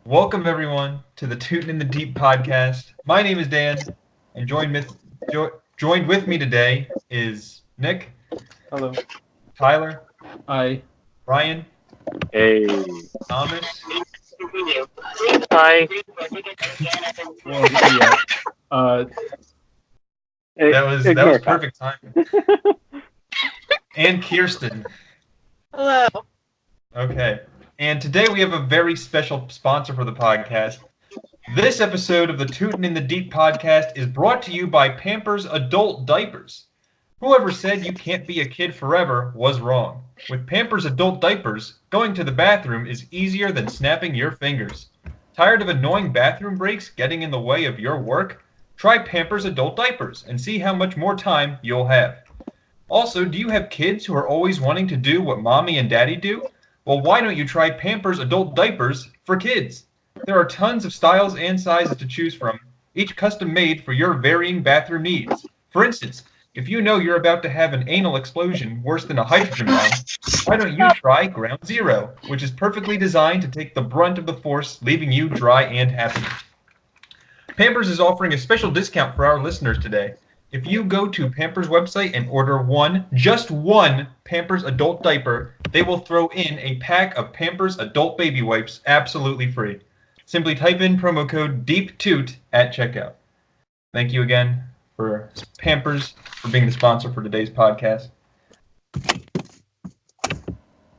Welcome everyone to the Tootin in the Deep podcast. My name is Dan, and joined with me today is Nick, Hello. Tyler, I. Ryan, Hey. Thomas. Hi. Well, yeah. That was Ignore perfect timing. And Kirsten. Hello. Okay. And today we have a very special sponsor for the podcast. This episode of the Tootin in the Deep podcast is brought to you by Pampers Adult Diapers. Whoever said you can't be a kid forever was wrong. With Pampers Adult Diapers, going to the bathroom is easier than snapping your fingers. Tired of annoying bathroom breaks getting in the way of your work? Try Pampers Adult Diapers and see how much more time you'll have. Also, do you have kids who are always wanting to do what mommy and daddy do? Well, why don't you try Pampers Adult Diapers for kids? There are tons of styles and sizes to choose from, each custom made for your varying bathroom needs. For instance, if you know you're about to have an anal explosion worse than a hydrogen bomb, why don't you try Ground Zero, which is perfectly designed to take the brunt of the force, leaving you dry and happy. Pampers is offering a special discount for our listeners today. If you go to Pampers' website and order just one Pampers Adult Diaper, they will throw in a pack of Pampers Adult Baby Wipes absolutely free. Simply type in promo code DEEPTOOT at checkout. Thank you again for Pampers for being the sponsor for today's podcast.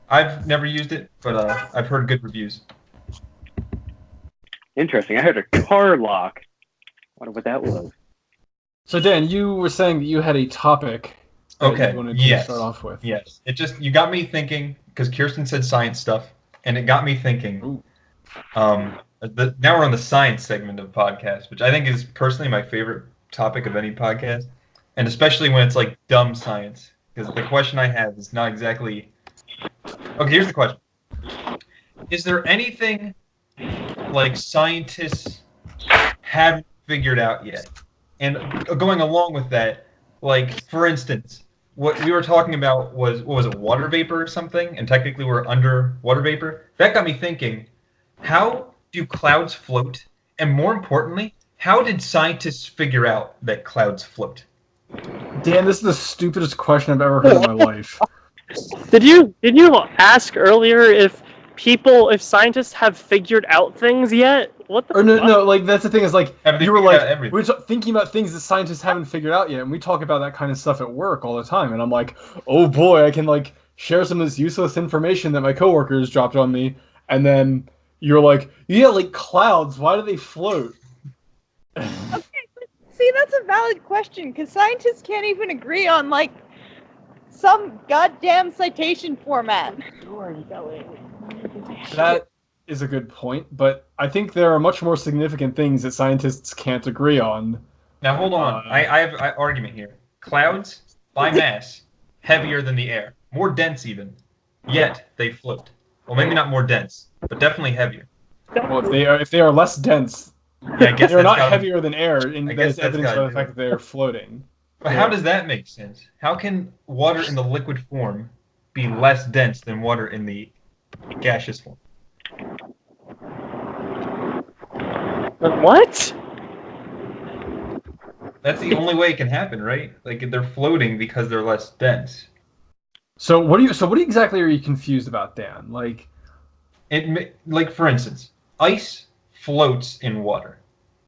I've never used it, but I've heard good reviews. Interesting. I heard a car lock. I wonder what that was. So Dan, you were saying that you had a topic. Okay. You wanted Yes. to start off with. Yes. You got me thinking because Kirsten said science stuff, and it got me thinking. Ooh. Now we're on the science segment of the podcast, which I think is personally my favorite topic of any podcast, and especially when it's like dumb science. Because the question I have is not exactly. Okay, here's the question: is there anything like scientists haven't figured out yet? And going along with that, like for instance, what we were talking about was what was it, water vapor or something? And technically we're under water vapor. That got me thinking: how do clouds float? And more importantly, how did scientists figure out that clouds float? Dan, this is the stupidest question I've ever heard in my life. Did you ask earlier if scientists have figured out things yet? What the Or fuck? no, like that's the thing is like Have they you were figured out like everything? we're thinking about things that scientists haven't figured out yet, and we talk about that kind of stuff at work all the time. And I'm like, oh boy, I can like share some of this useless information that my coworkers dropped on me, and then you're like, yeah, like clouds, why do they float? Okay, but see, that's a valid question, because scientists can't even agree on, like, some goddamn citation format. Where are you going? That is a good point, but I think there are much more significant things that scientists can't agree on. Now hold on, I have an argument here. Clouds, by mass, heavier than the air, more dense even. Yet they float. Well, maybe not more dense, but definitely heavier. Well, if they are less dense, Yeah, I guess they're that's not gotta- heavier than air, and I that guess is that's evidenced by gotta the do fact it. that they are floating. But how does that make sense? How can water in the liquid form be less dense than water in the gaseous form? What? That's the only way it can happen, right? Like they're floating because they're less dense. So what exactly are you confused about, Dan? Like, Like for instance, ice floats in water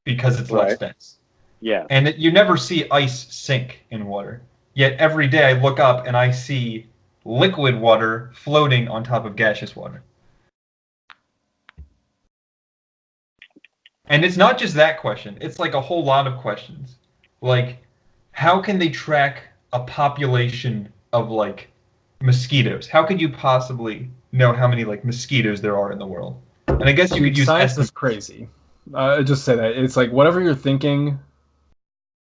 because it's less Right. dense. Yeah. And you never see ice sink in water. Yet every day I look up and I see liquid water floating on top of gaseous water. And it's not just that question. It's like a whole lot of questions. Like, how can they track a population of, like, mosquitoes? How could you possibly know how many, like, mosquitoes there are in the world? And I guess you could use science estimates. is crazy. I just say that it's like whatever you're thinking,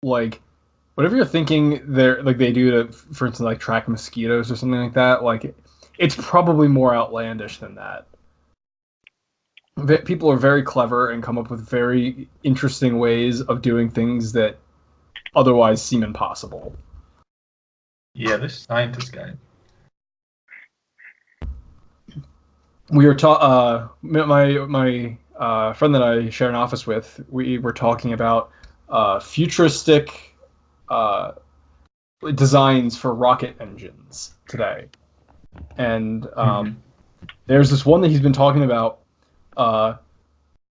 like whatever you're thinking, they do to, for instance, like track mosquitoes or something like that. Like, it's probably more outlandish than that. People are very clever and come up with very interesting ways of doing things that otherwise seem impossible. Yeah, this scientist guy. We were my a friend that I share an office with, we were talking about futuristic designs for rocket engines today. And there's this one that he's been talking about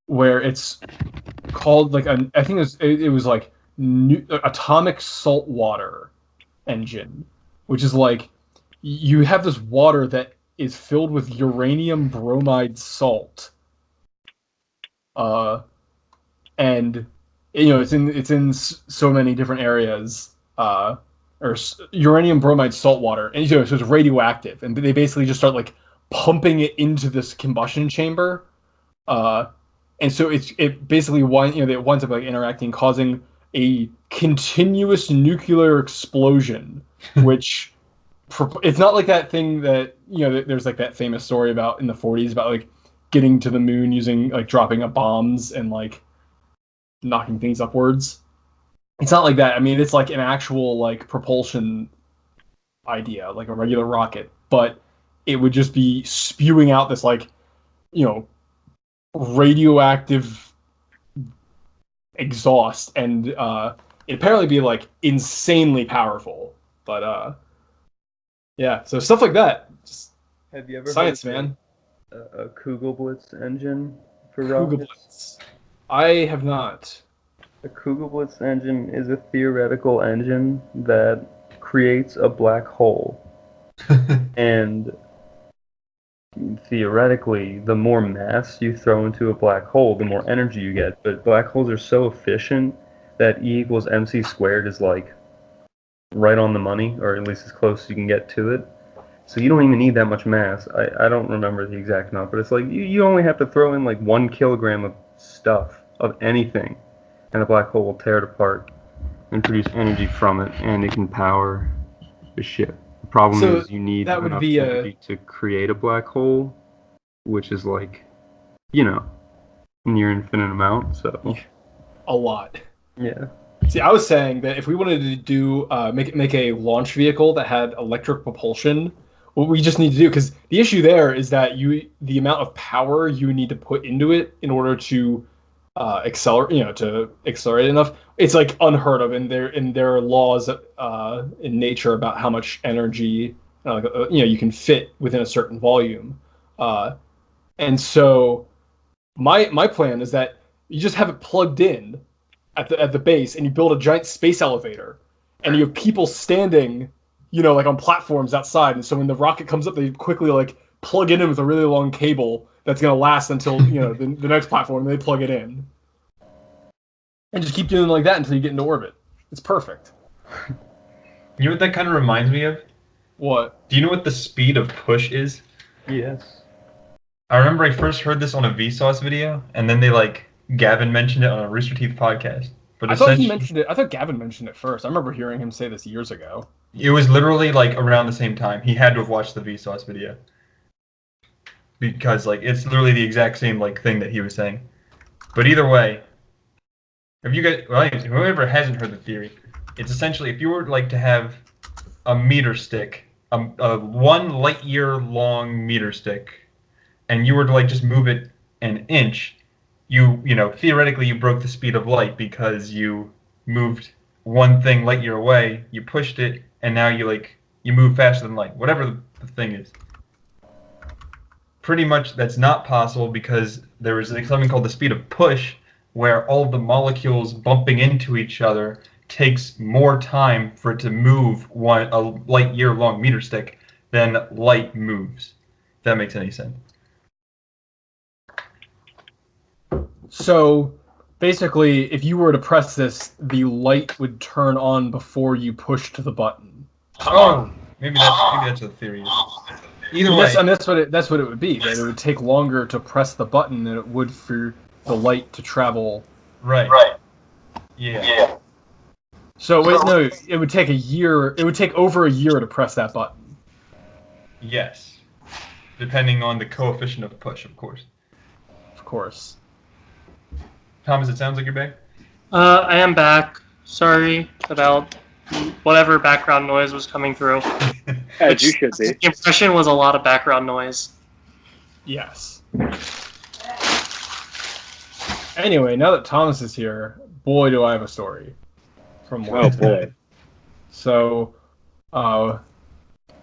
where it's called like I think it was like atomic salt water engine, which is like you have this water that is filled with uranium bromide salt, and it's in so many different areas, uranium bromide salt water, and so it's radioactive, and they basically just start like pumping it into this combustion chamber, and so it basically it winds up like interacting, causing a continuous nuclear explosion, which it's not like that thing that there's like that famous story about in the 40s about like getting to the moon using like dropping bombs and like knocking things upwards. It's not like that. I mean, it's like an actual like propulsion idea, like a regular rocket, but it would just be spewing out this like radioactive exhaust, and it'd apparently be like insanely powerful. But yeah, so stuff like that. Just have you ever science, heard man? A Kugelblitz engine for Kugelblitz. rockets? I have not. A Kugelblitz engine is a theoretical engine that creates a black hole. And theoretically, the more mass you throw into a black hole, the more energy you get. But black holes are so efficient that E equals mc squared is like right on the money, or at least as close as you can get to it. So you don't even need that much mass. I don't remember the exact amount, but it's like you only have to throw in like 1 kilogram of stuff, of anything, and the black hole will tear it apart and produce energy from it, and it can power the ship. The problem is you need enough energy to create a black hole, which is like, near infinite amount. So a lot. Yeah. See, I was saying that if we wanted to do make a launch vehicle that had electric propulsion, what we just need to do, because the issue there is that the amount of power you need to put into it in order to accelerate enough, it's like unheard of, and there are laws in nature about how much energy you can fit within a certain volume, and so my plan is that you just have it plugged in at the base, and you build a giant space elevator, and you have people standing, like on platforms outside, and so when the rocket comes up, they quickly like plug it in with a really long cable that's gonna last until the next platform, and they plug it in, and just keep doing like that until you get into orbit. It's perfect. You know what that kind of reminds me of? What? Do you know what the speed of push is? Yes. I remember I first heard this on a Vsauce video, and then Gavin mentioned it on a Rooster Teeth podcast. But I thought he mentioned it. I thought Gavin mentioned it first. I remember hearing him say this years ago. It was literally like around the same time. He had to have watched the Vsauce video, because like it's literally the exact same like thing that he was saying. But either way, whoever hasn't heard the theory, it's essentially if you were like to have a meter stick, a 1 light year long meter stick, and you were to like just move it an inch, theoretically you broke the speed of light because you moved one thing light year away, you pushed it, and now you move faster than light, whatever the thing is. Pretty much that's not possible because there is something called the speed of push, where all of the molecules bumping into each other takes more time for it to move a light year long meter stick than light moves. If that makes any sense. So basically, if you were to press this, the light would turn on before you pushed the button. Oh, maybe that's what the theory is. Either way, that's what it would be. That it would take longer to press the button than it would for the light to travel. Right. Yeah. So it would take a year. It would take over a year to press that button. Yes, depending on the coefficient of push, of course. Of course. Thomas, it sounds like you're back. I am back. Sorry about whatever background noise was coming through. As you should be. The impression was a lot of background noise. Yes. Anyway, now that Thomas is here, boy, do I have a story from work. Oh boy. So,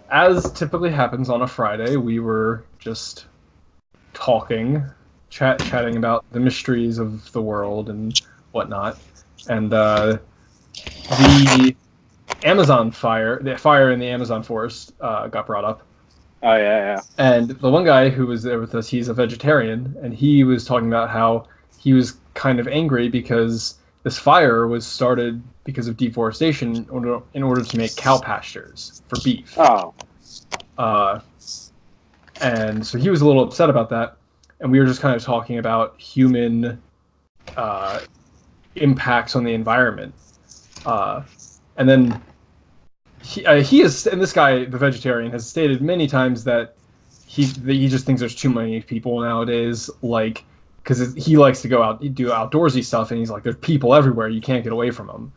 as typically happens on a Friday, we were just talking, chatting about the mysteries of the world and whatnot. And the Amazon fire, the fire in the Amazon forest, got brought up. Oh yeah. And the one guy who was there with us, he's a vegetarian, and he was talking about how he was kind of angry because this fire was started because of deforestation in order to make cow pastures for beef. Oh. And so he was a little upset about that, and we were just kind of talking about human impacts on the environment. And then he is, and this guy, the vegetarian, has stated many times that he just thinks there's too many people nowadays, like, because he likes to go out, do outdoorsy stuff, and he's like, there's people everywhere, you can't get away from them.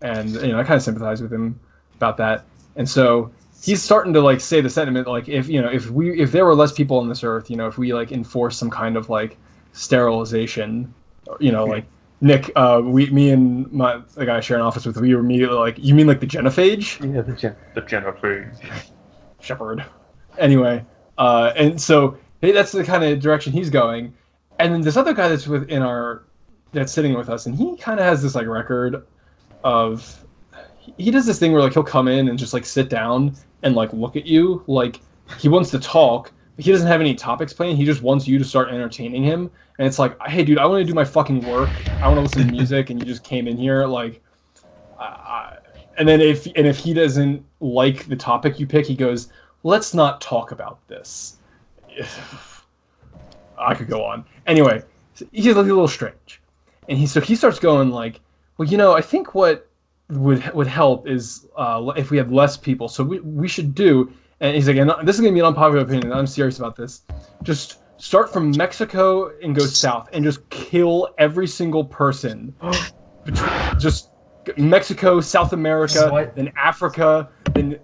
And, you know, I kind of sympathize with him about that. And so he's starting to, like, say the sentiment, like, if there were less people on this earth, you know, if we, like, enforce some kind of, like, sterilization, you know, like, Nick, me and the guy I share an office with, we were immediately like, you mean like the genophage? Yeah, the genophage. Shepherd. Anyway, and so that's the kind of direction he's going. And then this other guy that's sitting with us, and he kind of has this like record of, he does this thing where like he'll come in and just like sit down and like look at you, like he wants to talk, but he doesn't have any topics planned. He just wants you to start entertaining him. And it's like, hey, dude, I want to do my fucking work. I want to listen to music, and you just came in here, like, and then if he doesn't like the topic you pick, he goes, let's not talk about this. I could go on. Anyway, he's a little strange, and he starts going like, well, you know, I think what would help is if we have less people. So we should do, and he's like, and this is gonna be an unpopular opinion. I'm serious about this. Just start from Mexico and go south and just kill every single person. Just Mexico, South America, then Africa, then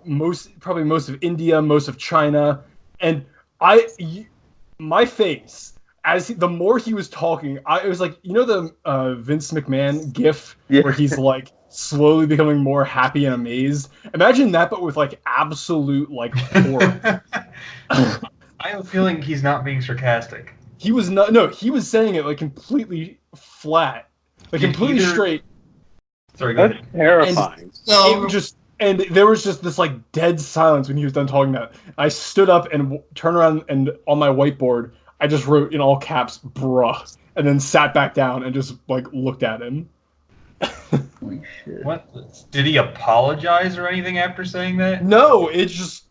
probably most of India, most of China. And my face, the more he was talking, it was like, you know the Vince McMahon gif where he's like slowly becoming more happy and amazed? Imagine that, but with like absolute like horror. I have a feeling he's not being sarcastic. He was not. No, he was saying it like completely flat, like completely straight. Sorry, go That's ahead. terrifying. And there was just this like dead silence when he was done talking about it. I stood up and turned around, and on my whiteboard, I just wrote in all caps, "bruh," and then sat back down and just like looked at him. Holy shit. What? Did he apologize or anything after saying that? No, it just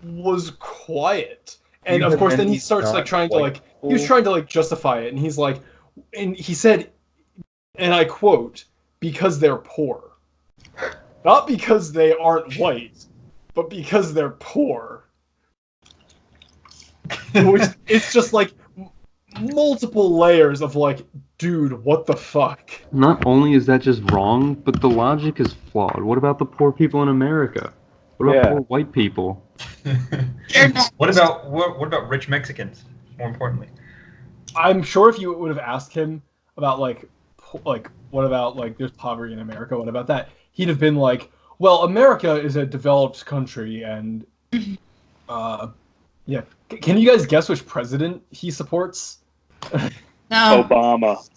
was quiet. And of course then he starts like trying to like, he was trying to like justify it, and he's like, and he said, and I quote, because they're poor. Not because they aren't white, but because they're poor. It's just like multiple layers of like, dude, what the fuck? Not only is that just wrong, but the logic is flawed. What about the poor people in America? What about poor white people? What about rich Mexicans? More importantly, I'm sure if you would have asked him about like what about like there's poverty in America, what about that? He'd have been like, well, America is a developed country, and yeah. Can you guys guess which president he supports? No. Obama.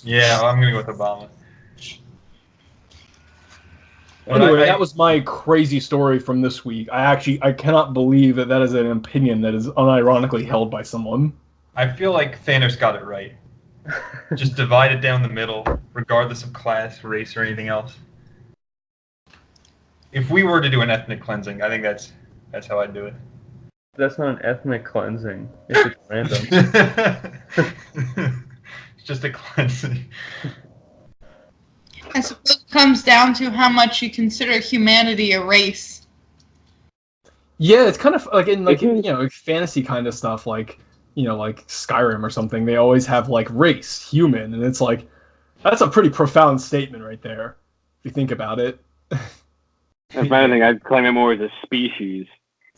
yeah, I'm gonna go with Obama. Anyway, that was my crazy story from this week. I cannot believe that is an opinion that is unironically held by someone. I feel like Thanos got it right. Just divide it down the middle, regardless of class, race, or anything else. If we were to do an ethnic cleansing, I think that's how I'd do it. That's not an ethnic cleansing. It's just random. It's just a cleansing. I suppose it comes down to how much you consider humanity a race. Yeah, it's kind of like in like you know like fantasy kind of stuff, like you know like Skyrim or something. They always have like race, human, and it's like that's a pretty profound statement right there if you think about it. If anything, I'd claim it more as a species.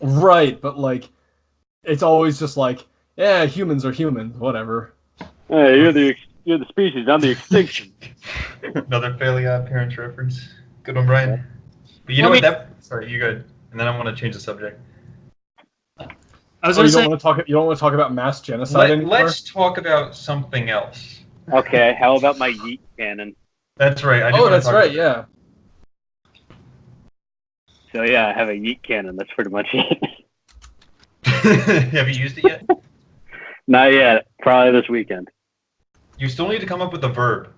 Right, but like it's always just like, yeah, humans are humans, whatever. Hey, You're the species. I'm the extinction. Another Fairly Odd Parents reference. Good one, Brian. But you know Let what? me- Sorry, you good. And then I want to change the subject. I was Oh, gonna you don't say, want to talk. You don't want to talk about mass genocide anymore. Let's talk about something else. Okay, how about my yeet cannon? That's right. I do Oh, want to that's talk right. about Yeah. So yeah, I have a yeet cannon. That's pretty much it. that. Have you used it yet? Not yet. Probably this weekend. You still need to come up with a verb.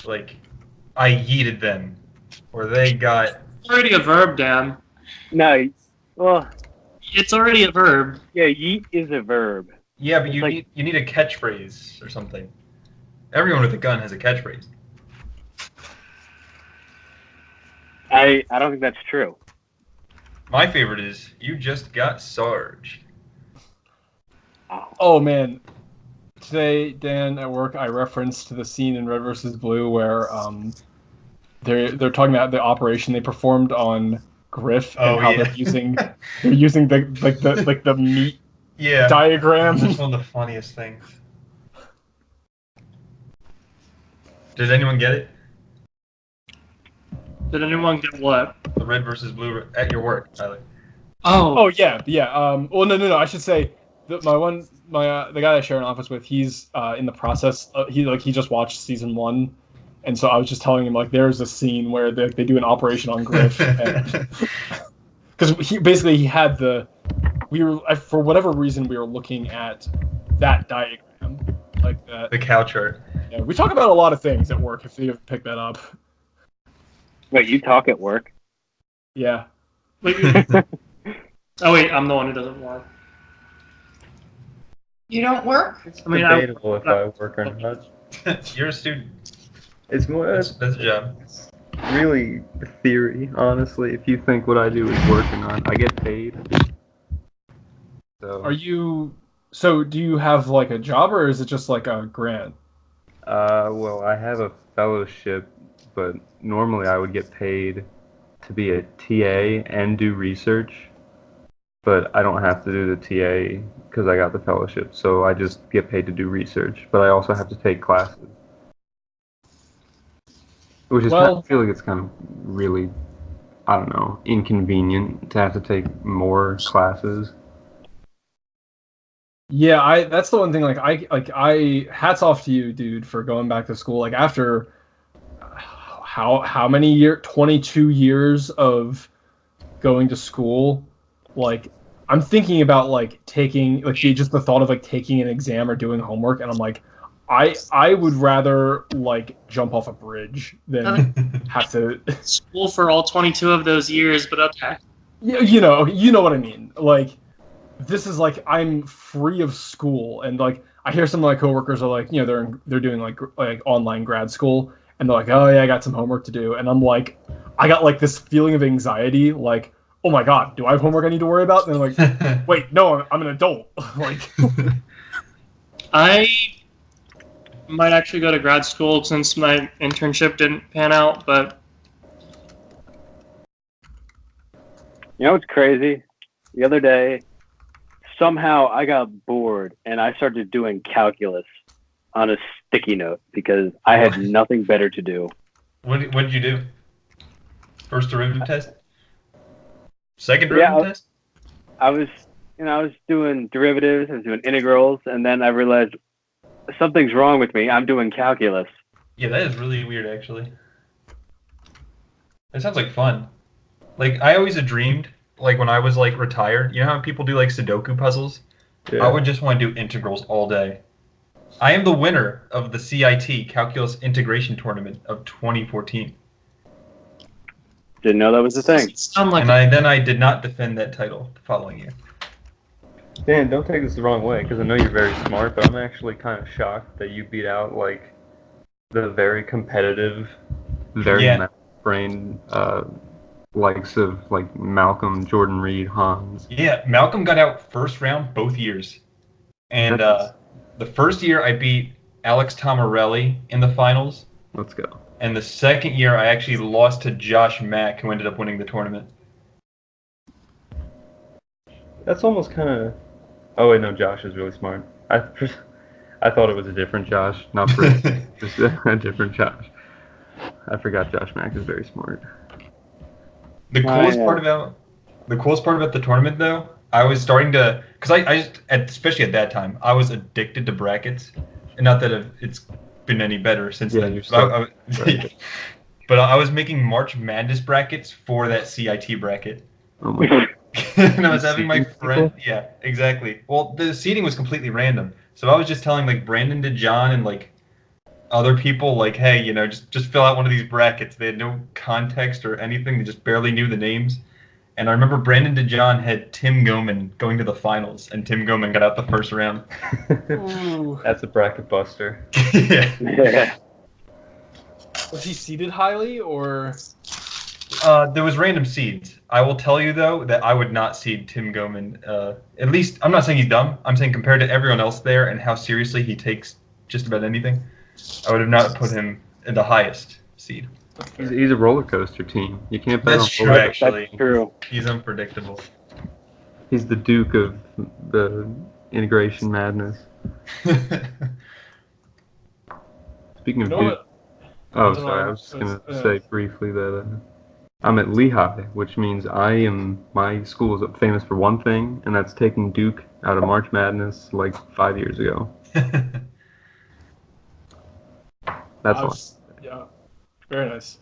Like, I yeeted them. Or they got... it's already a verb, Dan. No, well, It's already a verb. yeah, yeet is a verb. Yeah, but It's you like- need a catchphrase or something. Everyone with a gun has a catchphrase. I don't think that's true. My favorite is, you just got Sarge. Oh man. Today, Dan, at work, I referenced the scene in Red vs. Blue where they're talking about the operation they performed on Griff and Oh, how yeah. they're using the meat Yeah. diagram. That's one of the funniest things. Did anyone get it? Did anyone get what? The Red versus Blue at your work, Tyler. Oh yeah. Well, no. I should say the guy I share an office with. He's in the process. He just watched season 1, and so I was just telling him like there's a scene where they do an operation on Griff, because he had for whatever reason we were looking at that diagram like that. The cow chart. Yeah, we talk about a lot of things at work. If you pick that up. Wait, you talk at work? Yeah. Wait, oh wait, I'm the one who doesn't work. You don't work? It's I mean, debatable if I work or not. You're a student. It's more That's a job. really theory, honestly. If you think what I do is work or not, I get paid. So. So do you have like a job or is it just like a grant? Well, I have a fellowship, but normally I would get paid to be a TA and do research. But I don't have to do the TA because I got the fellowship, so I just get paid to do research. But I also have to take classes, which is I feel like it's kind of really, I don't know, inconvenient to have to take more classes. Yeah, that's the one thing. I hats off to you, dude, for going back to school. Like after how many 22 years of going to school. Like I'm thinking about like taking just the thought of like taking an exam or doing homework, and I'm like, I would rather like jump off a bridge than have to School for all 22 of those years, but okay. Yeah, you know what I mean. Like, this is like I'm free of school, and like I hear some of my coworkers are like, they're doing like online grad school, and they're like, oh yeah, I got some homework to do, and I'm like, I got like this feeling of anxiety, like, oh my god, do I have homework I need to worry about? And I'm like, wait, no, I'm an adult. Like, I might actually go to grad school since my internship didn't pan out, but You know what's crazy? The other day, somehow I got bored and I started doing calculus on a sticky note because I had nothing better to do. What did you do? First derivative test? Second derivative test? I was doing derivatives, I was doing integrals, and then I realized something's wrong with me. I'm doing calculus. Yeah, that is really weird, actually. That sounds like fun. Like, I always had dreamed, like, when I was, like, retired, you know how people do, like, Sudoku puzzles? Yeah. I would just want to do integrals all day. I am the winner of the CIT, Calculus Integration Tournament of 2014. Didn't know that was a thing. sound like And I did not defend that title the following year. Dan, don't take this the wrong way, because I know you're very smart, but I'm actually kind of shocked that you beat out, like, the very competitive, very math-brained likes of, like, Malcolm, Jordan Reed, Hans. Yeah, Malcolm got out first round both years. And the first year I beat Alex Tomarelli in the finals. Let's go. And the second year I actually lost to Josh Mack, who ended up winning the tournament. That's almost kind of... Oh, wait, no, Josh is really smart. I thought it was a different Josh, not for just a different Josh. I forgot Josh Mack is very smart. The coolest part about the tournament, though, I was starting to, because especially at that time, I was addicted to brackets, and not that it's been any better since Yeah, then. you're But still but I was making March Madness brackets for that CIT bracket. Oh my god. And I was having my Seeding friend. people? Yeah, exactly. Well, the seating was completely random, so I was just telling like Brandon to John and like other people like, hey, just fill out one of these brackets. They had no context or anything. They just barely knew the names. And I remember Brandon DeJohn had Tim Goman going to the finals, and Tim Goman got out the first round. Ooh. That's a bracket buster. Yeah. Was he seeded highly or? There was random seeds. I will tell you, though, that I would not seed Tim Goman. At least, I'm not saying he's dumb. I'm saying compared to everyone else there and how seriously he takes just about anything, I would have not put him in the highest seed. He's a roller coaster team. You can't bet on That's true, roller coaster. actually. That's true. He's unpredictable. He's the Duke of the integration madness. Speaking of You know Duke, what? oh, I don't sorry, know. I was just gonna It's, say briefly that I'm at Lehigh, which means my school is famous for one thing, and that's taking Duke out of March Madness like 5 years ago. That's all. Yeah, very nice.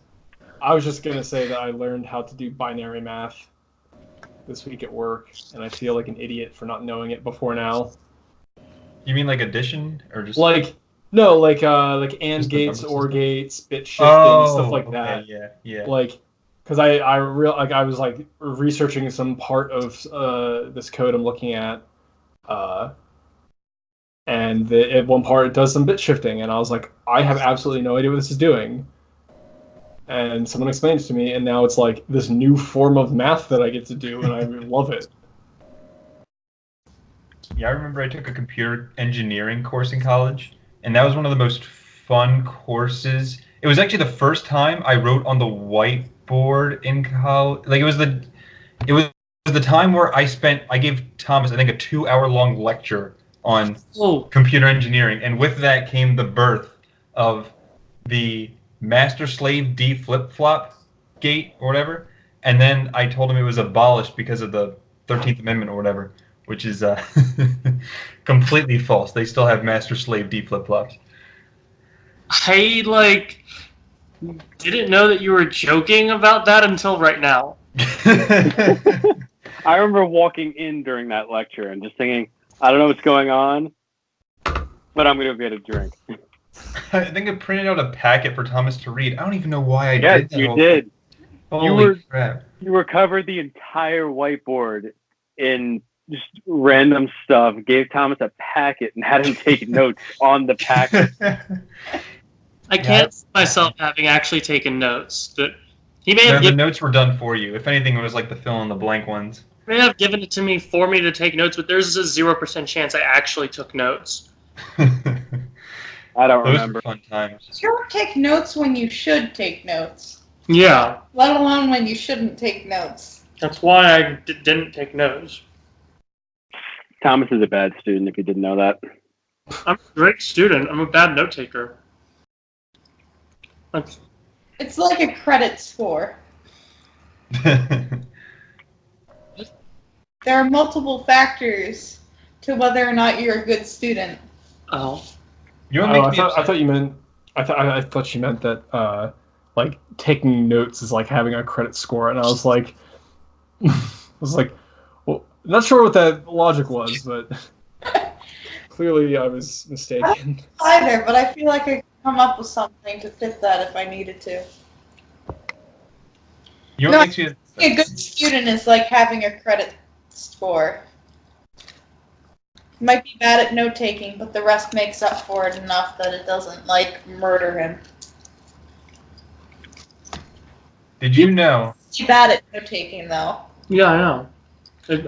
I was just gonna say that I learned how to do binary math this week at work, and I feel like an idiot for not knowing it before now. You mean like addition or just Like AND Just the gates, number OR system? gates, bit shifting, stuff like okay, that. yeah. Like, because I was like researching some part of this code I'm looking at, and at one part it does some bit shifting, and I was like, I have absolutely no idea what this is doing. And someone explains to me, and now it's like this new form of math that I get to do, and I love it. Yeah, I remember I took a computer engineering course in college, and that was one of the most fun courses. It was actually the first time I wrote on the whiteboard in college. Like it was the time where I gave Thomas I think a 2 hour long lecture on computer engineering, and with that came the birth of the master slave D flip flop gate or whatever. And then I told him it was abolished because of the 13th Amendment or whatever, which is completely false. They still have master slave D flip flops. I didn't know that you were joking about that until right now. I remember walking in during that lecture and just thinking, I don't know what's going on, but I'm going to get a drink. I think I printed out a packet for Thomas to read. I don't even know why I Yes, did that. you did. Holy crap. You were covered the entire whiteboard in just random stuff, gave Thomas a packet and had him take notes on the packet. I can't see myself having actually taken notes. But he may No, have the notes were done for you. If anything, it was like the fill in the blank ones. may have given it to me for me to take notes, but there's a 0% chance I actually took notes. I don't Those remember. were fun times. You don't take notes when you should take notes, Yeah, let alone when you shouldn't take notes. that's why I didn't take notes. Thomas is a bad student, if you didn't know that. I'm a great student. I'm a bad note taker. It's like a credit score. There are multiple factors to whether or not you're a good student. Oh. You know what Oh, makes me upset? I thought she meant that like taking notes is like having a credit score, and I was like, well, not sure what that logic was, but clearly I was mistaken. Either, but I feel like I could come up with something to fit that if I needed to. You know No, what makes me A good student is like having a credit score. Might be bad at note taking, but the rest makes up for it enough that it doesn't like murder him. Did you know? He's bad at note taking though. Yeah, I know.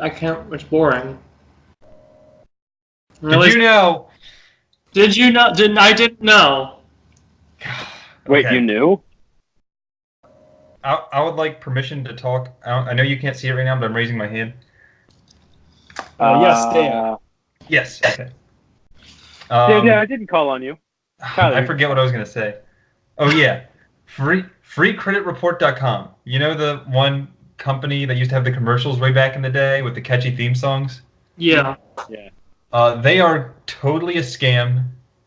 I can't. It's boring. Did you know? Did you know? I didn't know. Wait, Okay. you knew? I would like permission to talk. I know you can't see it right now, but I'm raising my hand. Yes, Dan. Yes. Okay. I didn't call on you. Tyler, I forget what I was gonna say. Oh yeah, freecreditreport.com. You know the one company that used to have the commercials way back in the day with the catchy theme songs? Yeah. Yeah. They are totally a scam.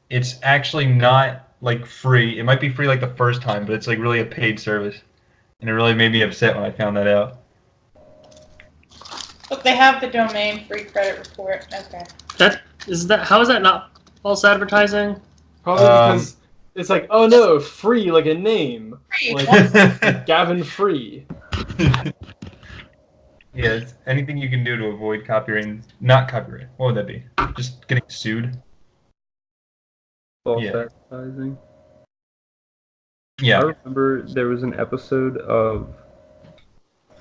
It's actually not like free. It might be free like the first time, but it's like really a paid service. And it really made me upset when I found that out. But they have the domain Free Credit Report. Okay. How is that not false advertising? Probably because it's like, oh no, free like a name. Free. Like Gavin Free. Yeah, it's anything you can do to avoid copyright. Not copyright. What would that be? Just getting sued? False Yeah. advertising. I Yeah. remember there was an episode of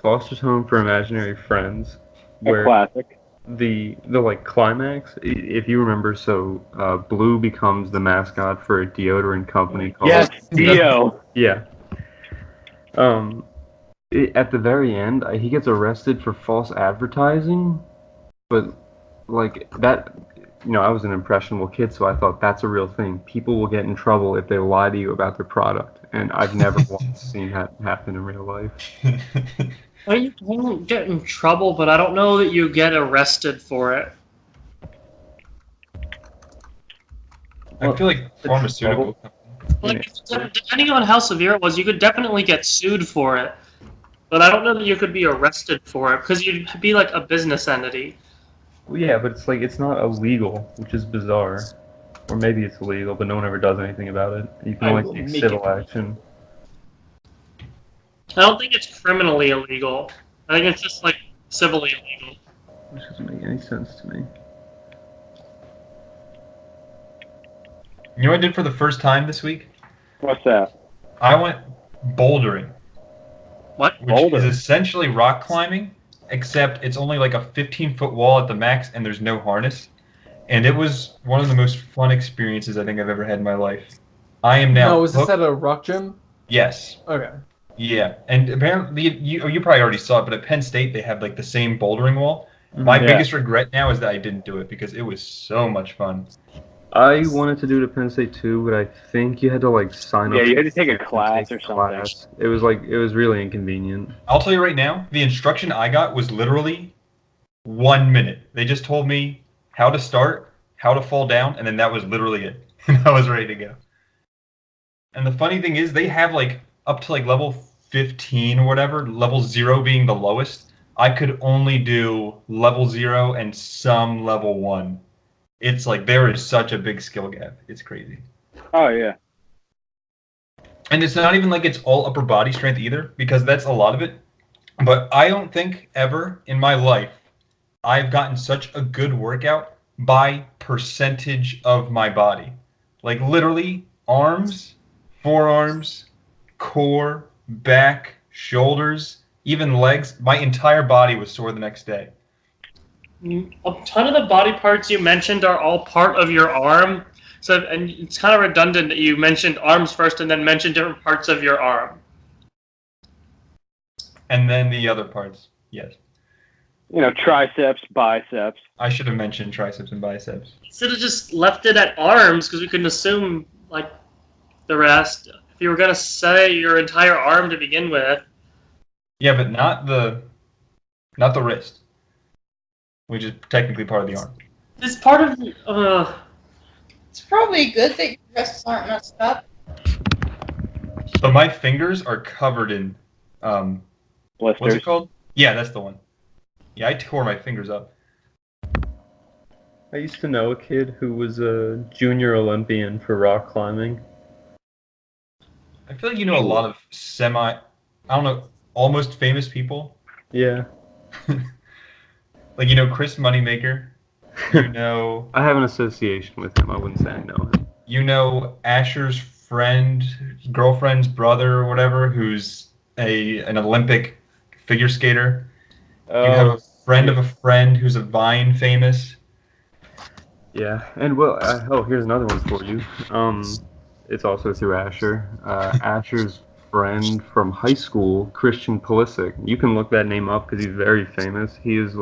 Foster's Home for Imaginary Friends A where classic. the like climax, if you remember, so Blue becomes the mascot for a deodorant company called Yes, Dio. Yeah. At the very end, he gets arrested for false advertising, but like that, I was an impressionable kid, so I thought that's a real thing. People will get in trouble if they lie to you about their product, and I've never once seen that happen in real life. Well, you can get in trouble, but I don't know that you get arrested for it. I feel like pharmaceutical. Like, depending on how severe it was, you could definitely get sued for it. But I don't know that you could be arrested for it, because you'd be like a business entity. Well, yeah, but it's like it's not illegal, which is bizarre. Or maybe it's illegal, but no one ever does anything about it. You can only take civil action. I don't think it's criminally illegal. I think it's just like civilly illegal. Which doesn't make any sense to me. You know what I did for the first time this week? What's that? I went bouldering. What? Which Boulder? is essentially rock climbing, except it's only like a 15-foot wall at the max and there's no harness. And it was one of the most fun experiences I think I've ever had in my life. I am now. No, was this hooked- at a rock gym? Yes. Okay. Yeah. And apparently, you probably already saw it, but at Penn State, they have like the same bouldering wall. My Yeah. biggest regret now is that I didn't do it because it was so much fun. I wanted to do it at Penn State too, but I think you had to like sign up. Yeah, you had to take a and class take or something. class. It was really inconvenient. I'll tell you right now, the instruction I got was literally 1 minute. They just told me how to start, how to fall down, and then that was literally it. And I was ready to go. And the funny thing is, they have like up to like level 15 or whatever, level 0 being the lowest. I could only do level 0 and some level 1. It's like there is such a big skill gap. It's crazy. Oh yeah. And it's not even like it's all upper body strength either, because that's a lot of it. But I don't think ever in my life I've gotten such a good workout by percentage of my body. Like literally arms, forearms, core, back, shoulders, even legs. My entire body was sore the next day. A ton of the body parts you mentioned are all part of your arm. So, and it's kind of redundant that you mentioned arms first and then mentioned different parts of your arm. And then the other parts, yes. Triceps, biceps. I should have mentioned triceps and biceps. Should have just left it at arms because we couldn't assume like the rest. If you were gonna say your entire arm to begin with. Yeah, but not the wrist, which is technically part of the arm. It's part of It's probably good that your wrists aren't messed up. But my fingers are covered in what's Blisters. it called? Yeah, that's the one. Yeah, I tore my fingers up. I used to know a kid who was a junior Olympian for rock climbing. I feel like you know a lot of almost famous people. Yeah. Like Chris Moneymaker. I have an association with him. I wouldn't say I know him. Asher's girlfriend's brother or whatever, who's an Olympic figure skater. You have a friend of a friend who's a Vine famous. Yeah, and here's another one for you. It's also through Asher. Asher's friend from high school, Christian Pulisic. You can look that name up because he's very famous. He is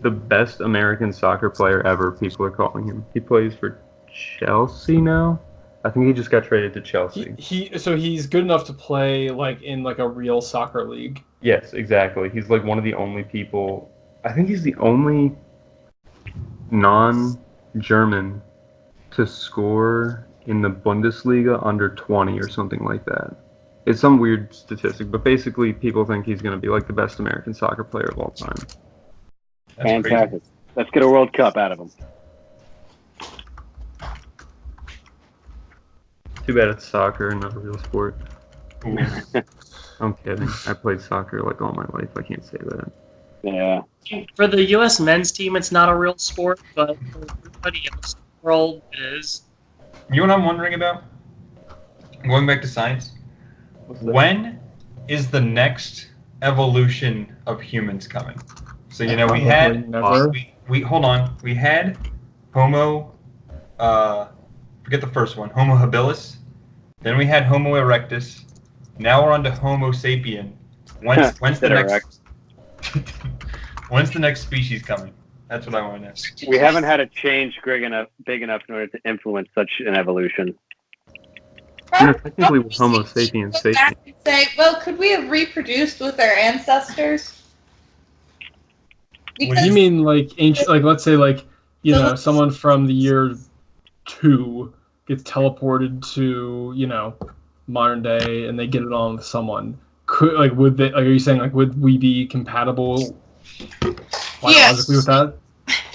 the best American soccer player ever, people are calling him. He plays for Chelsea now. I think he just got traded to Chelsea. So he's good enough to play like in like a real soccer league. Yes, exactly. He's like one of the only people. I think he's the only non-German to score in the Bundesliga under 20 or something like that. It's some weird statistic, but basically people think he's going to be like the best American soccer player of all time. That's Fantastic. crazy. Let's get a World Cup out of him. Too bad it's soccer and not a real sport. Ooh. I'm kidding. I played soccer like all my life. I can't say that. Yeah. For the U.S. men's team, it's not a real sport, but for everybody else in the world, it is. You know what I'm wondering about? Going back to science. When is the next evolution of humans coming? So we Probably had never. we hold on. We had Homo forget the first one, Homo habilis. Then we had Homo erectus. Now we're on to Homo sapien. When's the next when's the next species coming? That's what I want to know. We haven't had a change big enough in order to influence such an evolution. Technically, we're Homo sapiens Go back sapien. and say, well, could we have reproduced with our ancestors? What do you mean, like ancient? Like, let's say, like someone from the year 2 gets teleported to modern day, and they get it on with someone. Would they? Like, are you saying like would we be compatible biologically with that?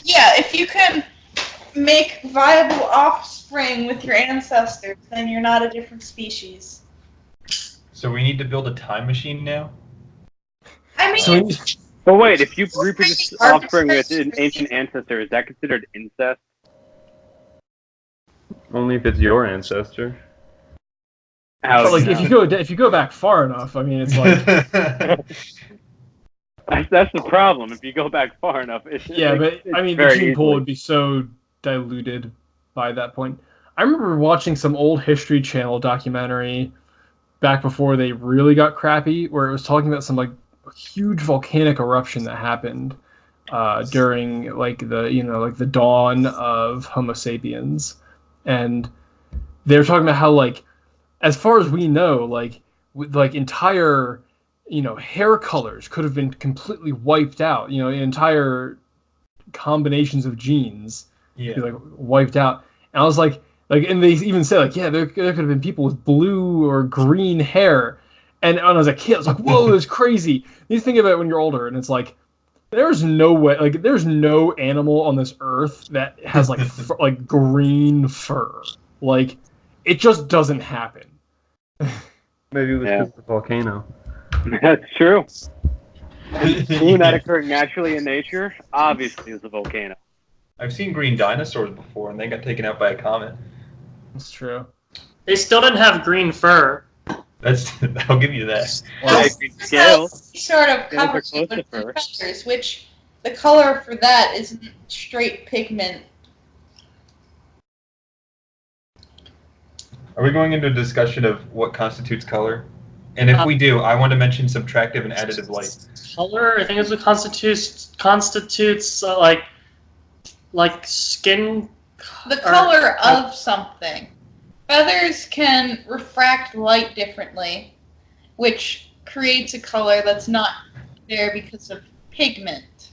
Yeah, if you can make viable offspring with your ancestors, then you're not a different species. So we need to build a time machine now? I mean, So But wait, if you reproduce offspring with an ancient ancestor, is that considered incest? Only if it's your ancestor. but, like if you go back far enough, I mean, it's like That's the problem. If you go back far enough, but I mean, the gene pool would be so diluted by that point. I remember watching some old History Channel documentary back before they really got crappy, where it was talking about some like huge volcanic eruption that happened during like the dawn of Homo sapiens, and they were talking about how like as far as we know, like entire hair colors could have been completely wiped out. Entire combinations of genes Yeah. be like wiped out. And I was like, and they even said like, yeah, there could have been people with blue or green hair. And when I was a kid, I was like, whoa, that's crazy. You think about it when you're older, and it's like, there's no way, like, there's no animal on this earth that has like like green fur. Like, it just doesn't happen. Maybe it was just a volcano. That's true. Seeing that occurring naturally in nature, obviously, is a volcano. I've seen green dinosaurs before, and they got taken out by a comet. That's true. They still didn't have green fur. I'll give you that. Well, scales. sort of Scales are covers close to with fur. colors, which the color for that isn't straight pigment. Are we going into a discussion of what constitutes color? And if we do, I want to mention subtractive and additive light. Color, I think is what constitutes like skin. The color of something. Feathers can refract light differently, which creates a color that's not there because of pigment.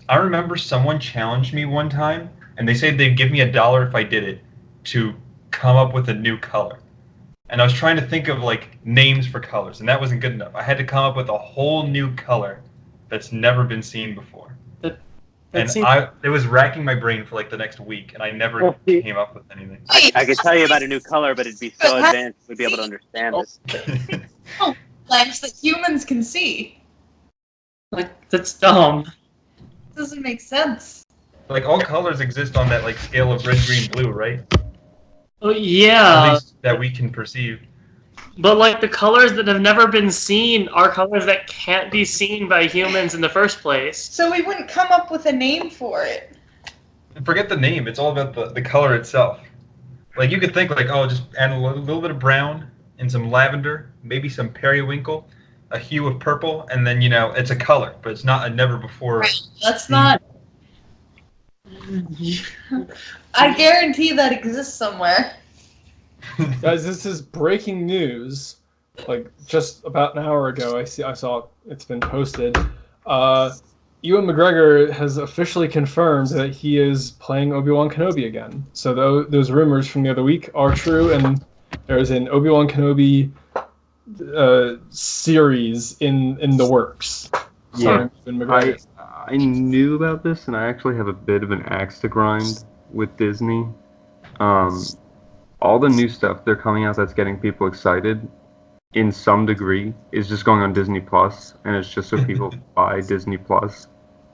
I remember someone challenged me one time, and they said they'd give me $1 if I did it to come up with a new color. And I was trying to think of like names for colors, and that wasn't good enough. I had to come up with a whole new color that's never been seen before. It was racking my brain for like the next week, and I never came up with anything. I could tell you about a new color, but it'd be so advanced we'd be able to understand it. Lens that humans can see. Like, that's dumb. Doesn't make sense. Like all colors exist on that like scale of red, green, blue, right? Oh, At yeah, least that we can perceive. but like the colors that have never been seen are colors that can't be seen by humans in the first place. So we wouldn't come up with a name for it. And forget the name. It's all about the color itself. Like you could think like, oh, just add a little bit of brown and some lavender, maybe some periwinkle. a hue of purple, and then it's a color, but it's not a never before. Right. That's not. I guarantee that exists somewhere. Guys, this is breaking news. Like just about an hour ago, I saw it's been posted. Ewan McGregor has officially confirmed that he is playing Obi-Wan Kenobi again. So those rumors from the other week are true, and there's an Obi-Wan Kenobi series in the works. Yeah, Ewan McGregor. I knew about this, and I actually have a bit of an axe to grind with Disney. All the new stuff they're coming out that's getting people excited, in some degree, is just going on Disney Plus, and it's just so people buy Disney Plus.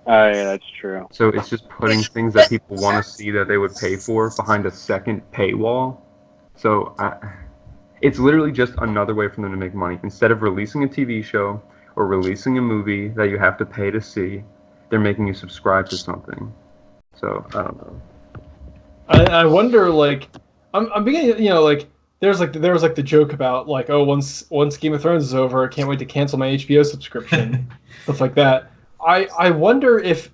Oh, yeah, that's true. So it's just putting things that people want to see that they would pay for behind a second paywall. So it's literally just another way for them to make money. Instead of releasing a TV show or releasing a movie that you have to pay to see, they're making you subscribe to something. So I don't know. I wonder, like, I'm beginning, there was the joke about like, oh, once Game of Thrones is over, I can't wait to cancel my HBO subscription, stuff like that. I wonder if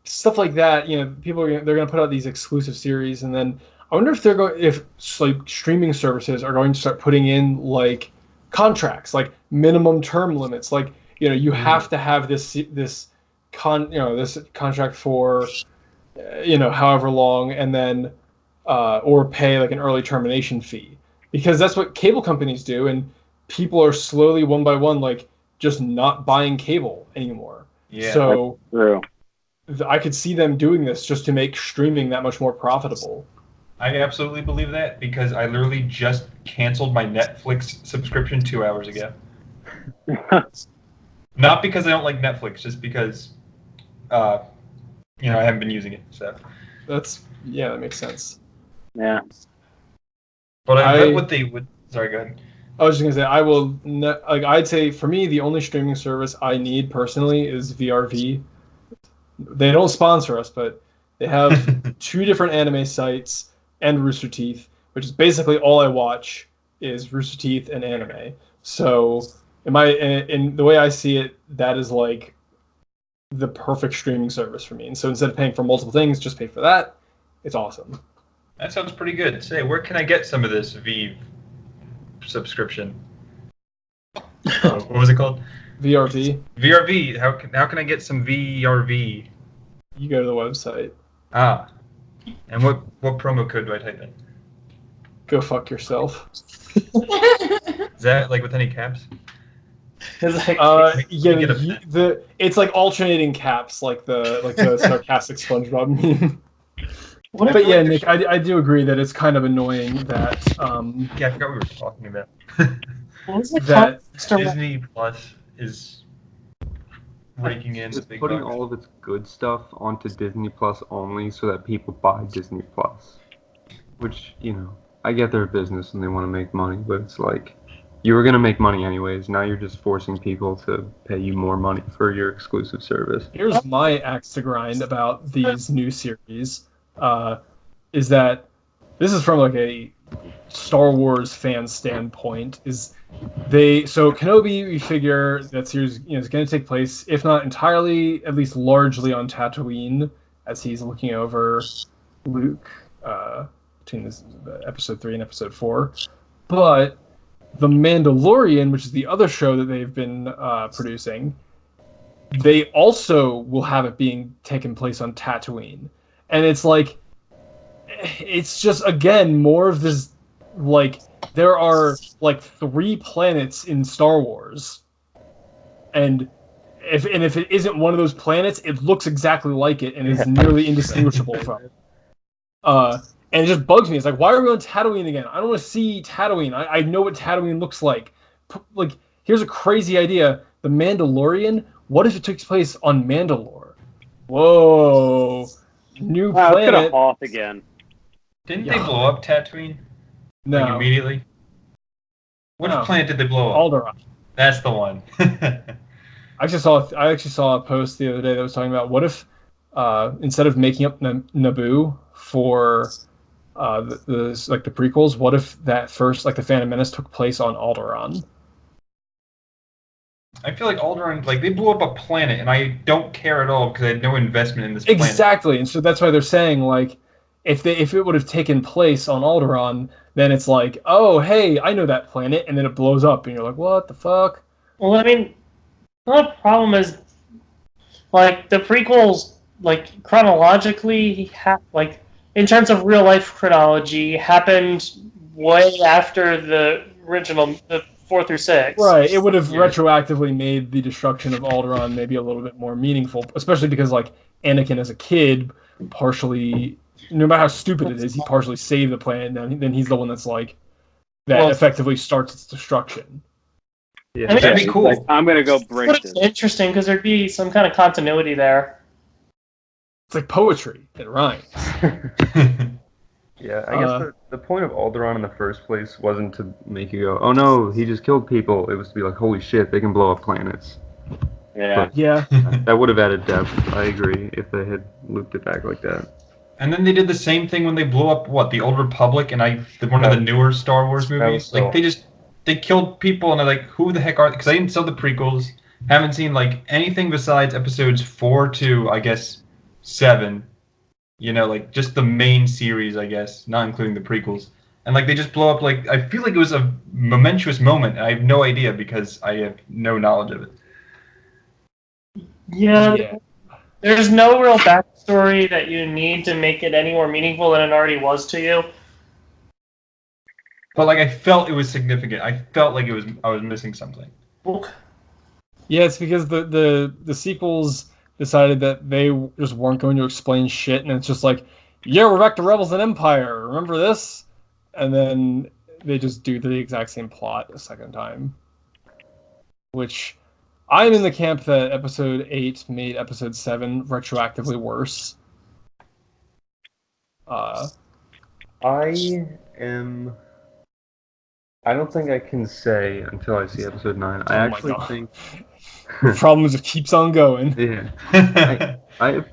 stuff like that, they're going to put out these exclusive series, and then I wonder if streaming services are going to start putting in like contracts, like minimum term limits, like you have to have this contract for however long, and then or pay like an early termination fee, because that's what cable companies do, and people are slowly one by one like just not buying cable anymore. Yeah. So True. I could see them doing this just to make streaming that much more profitable. I absolutely believe that, because I literally just canceled my Netflix subscription 2 hours ago. Not because I don't like Netflix, just because I haven't been using it. So That makes sense. Yeah. But I read what they would. Sorry, go ahead. I was just gonna say I'd say for me the only streaming service I need personally is VRV. They don't sponsor us, but they have 2 different anime sites and Rooster Teeth, which is basically all I watch is Rooster Teeth and anime. So in the way I see it, that is like the perfect streaming service for me. And so instead of paying for multiple things, just pay for that. It's awesome. That sounds pretty good. Say, where can I get some of this V subscription? What was it called? VRV. VRV. How can I get some VRV? You go to the website. Ah. And what promo code do I type in? Go fuck yourself. Is that like with any caps? It's like, It's like alternating caps, like the sarcastic SpongeBob meme. But yeah, Nick, I do agree that it's kind of annoying that Yeah, I forgot we were talking about. that Disney Plus is raking in the It's big putting bucks. all of its good stuff onto Disney Plus only so that people buy Disney Plus. Which, I get their business and they want to make money, but it's like, you were going to make money anyways. Now you're just forcing people to pay you more money for your exclusive service. Here's my axe to grind about these new series. Is that this is from like a Star Wars fan standpoint. So Kenobi, we figure that series is going to take place, if not entirely, at least largely on Tatooine, as he's looking over Luke between episode 3 and episode 4. But The Mandalorian, which is the other show that they've been producing, they also will have it being taken place on Tatooine. And it's like, it's just, again, more of this, like, there are, like, 3 planets in Star Wars. And if it isn't one of those planets, it looks exactly like it and is nearly indistinguishable from it. And it just bugs me. It's like, why are we on Tatooine again? I don't want to see Tatooine. I know what Tatooine looks like. Like, here's a crazy idea. The Mandalorian, what if it takes place on Mandalore? Whoa. New Wow, it's planet. gonna Hoth again. Didn't they blow up Tatooine? No. Like immediately? Which No. planet did they blow up? Alderaan. That's the one. I actually saw a post the other day that was talking about what if instead of making up Naboo for the prequels, what if that first, like, the Phantom Menace took place on Alderaan? I feel like Alderaan, like they blew up a planet, and I don't care at all because I had no investment in this planet. Exactly, and so that's why they're saying like, if it would have taken place on Alderaan, then it's like, oh hey, I know that planet, and then it blows up, and you're like, what the fuck? Well, I mean, the problem is, like, the prequels, like, chronologically, like, in terms of real life chronology, happened way after the original, the 4 through 6. Right, it would have Yeah. retroactively made the destruction of Alderaan maybe a little bit more meaningful, especially because like Anakin as a kid partially, no matter how stupid it is, he partially saved the planet, and then he's the one that's like that Well, effectively starts its destruction. Yeah. I mean, That'd be It's cool. like, I'm gonna go But break it's this. interesting because there'd be some kind of continuity there. It's like poetry. It rhymes. Yeah, I guess the point of Alderaan in the first place wasn't to make you go, oh no, he just killed people. It was to be like, holy shit, they can blow up planets. Yeah. Yeah, That would have added depth, I agree, if they had looped it back like that. And then they did the same thing when they blew up the Old Republic and one of the newer Star Wars That was movies. so- Like they killed people and they're like, who the heck are? Because I didn't see the prequels, haven't seen like anything besides episodes 4 to I guess 7. You know, like just the main series, I guess, not including the prequels. And like they just blow up. Like I feel like it was a momentous moment. I have no idea because I have no knowledge of it. yeah. There's no real backstory that you need to make it any more meaningful than it already was to you. But like I felt it was significant. I felt like I was missing something. Yeah, it's because the sequels decided that they just weren't going to explain shit, and it's just like, yeah, we're back to Rebels and Empire. Remember this? And then they just do the exact same plot a second time. Which I'm in the camp that Episode 8 made Episode 7 retroactively worse. I am. I don't think I can say until I see episode 9. I Oh my actually God. think. The problem is it keeps on going. Yeah. I